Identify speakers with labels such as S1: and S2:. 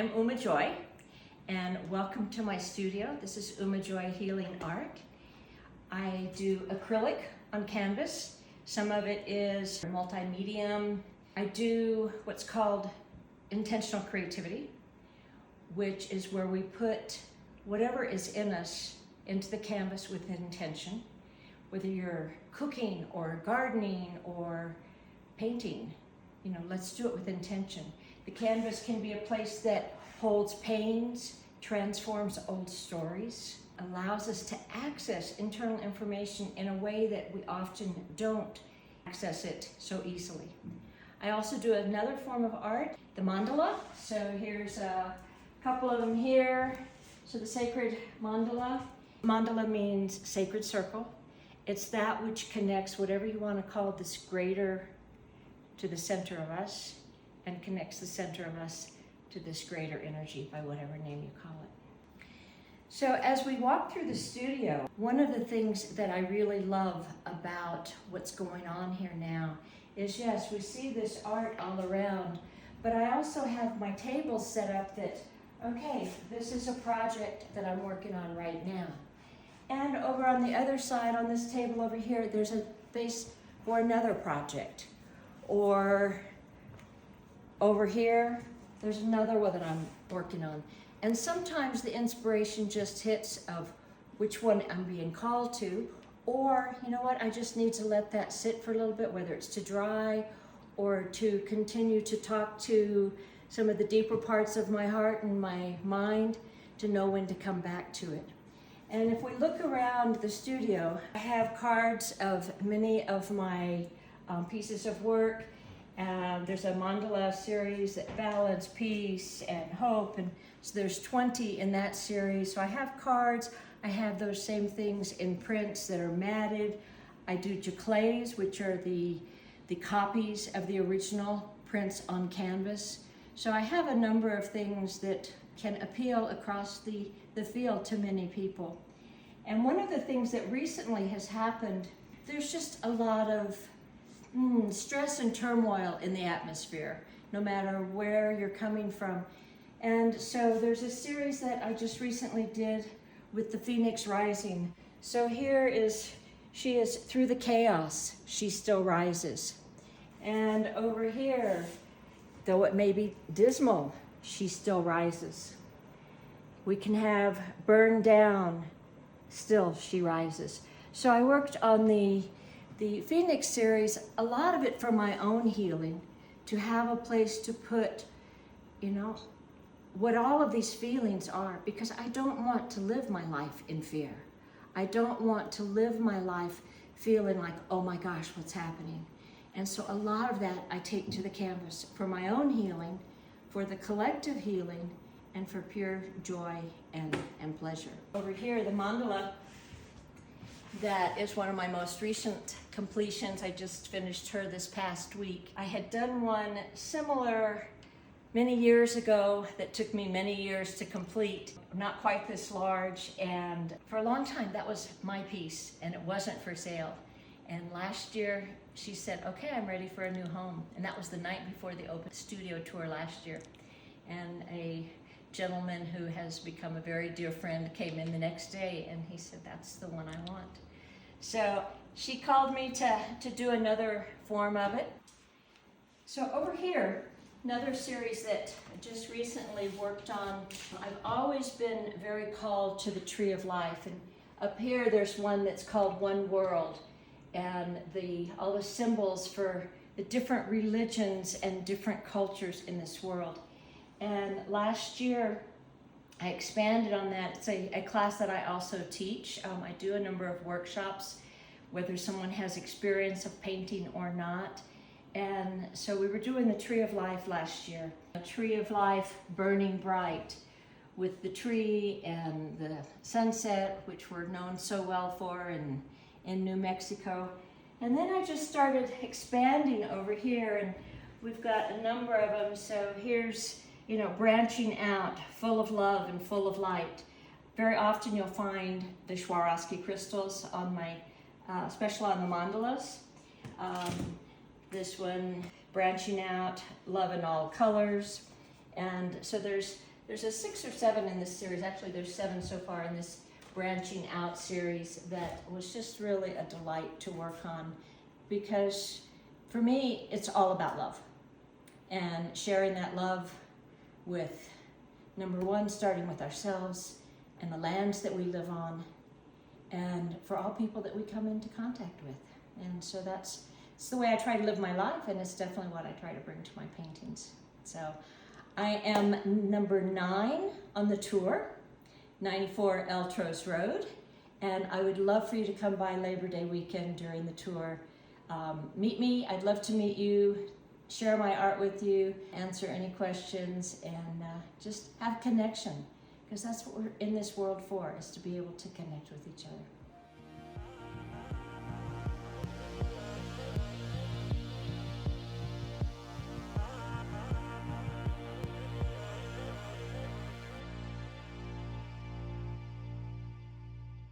S1: I'm Uma Joy, and welcome to my studio. This is Uma Joy Healing Art. I do acrylic on canvas. Some of it is multi-medium. I do what's called intentional creativity, which is where we put whatever is in us into the canvas with intention, whether you're cooking or gardening or painting. Let's do it with intention. The canvas can be a place that holds pains, transforms old stories, allows us to access internal information in a way that we often don't access it so easily. I also do another form of art, the mandala. So here's a couple of them here. So the sacred mandala. Mandala means sacred circle. It's that which connects whatever you want to call this greater to the center of us, and connects the center of us to this greater energy by whatever name you call it. So as we walk through the studio, one of the things that I really love about what's going on here now is, yes, we see this art all around, but I also have my table set up that, okay, this is a project that I'm working on right now. And over on the other side, on this table over here, there's a space for another project. Or over here, there's another one that I'm working on. And sometimes the inspiration just hits of which one I'm being called to, or you know what, I just need to let that sit for a little bit, whether it's to dry or to continue to talk to some of the deeper parts of my heart and my mind to know when to come back to it. And if we look around the studio, I have cards of many of my pieces of work. There's a mandala series that balance, peace, and hope, and so there's 20 in that series. So I have cards, I have those same things in prints that are matted. I do giclées, which are the copies of the original prints on canvas. So I have a number of things that can appeal across the field to many people. And one of the things that recently has happened, there's just a lot of stress and turmoil in the atmosphere, no matter where you're coming from. And so there's a series that I just recently did with the Phoenix Rising. So here she is through the chaos, she still rises. And over here, though it may be dismal, she still rises. We can have burned down, still she rises. So I worked on the Phoenix series, a lot of it for my own healing, to have a place to put, what all of these feelings are, because I don't want to live my life in fear. I don't want to live my life feeling like, oh my gosh, what's happening? And so a lot of that I take to the canvas for my own healing, for the collective healing, and for pure joy and pleasure. Over here, the mandala, that is one of my most recent completions. I just finished her this past week. I had done one similar many years ago that took me many years to complete, not quite this large, and for a long time that was my piece and it wasn't for sale. And last year she said, okay, I'm ready for a new home. And that was the night before the open studio tour last year. And a gentleman who has become a very dear friend came in the next day and he said, that's the one I want. So she called me to do another form of it. So over here, another series that I just recently worked on. I've always been very called to the tree of life. And up here, there's one that's called One World. And all the symbols for the different religions and different cultures in this world. And last year, I expanded on that. It's a class that I also teach. I do a number of workshops, whether someone has experience of painting or not. And so we were doing the Tree of Life last year. A tree of life burning bright with the tree and the sunset, which we're known so well for in New Mexico. And then I just started expanding over here, and we've got a number of them. So here's, branching out, full of love and full of light. Very often you'll find the Swarovski crystals on my, especially on the mandalas. This one, branching out, love in all colors. And so there's There's a 6 or 7 in this series. Actually, there's 7 so far in this branching out series that was just really a delight to work on, because for me, it's all about love and sharing that love with, number one, starting with ourselves and the lands that we live on, and for all people that we come into contact with. And so it's the way I try to live my life, and it's definitely what I try to bring to my paintings. So I am number 9 on the tour, 94 Eltros Road, and I would love for you to come by Labor Day weekend during the tour. Meet me. I'd love to meet you, share my art with you, answer any questions, and just have connection, because that's what we're in this world for, is to be able to connect with each other.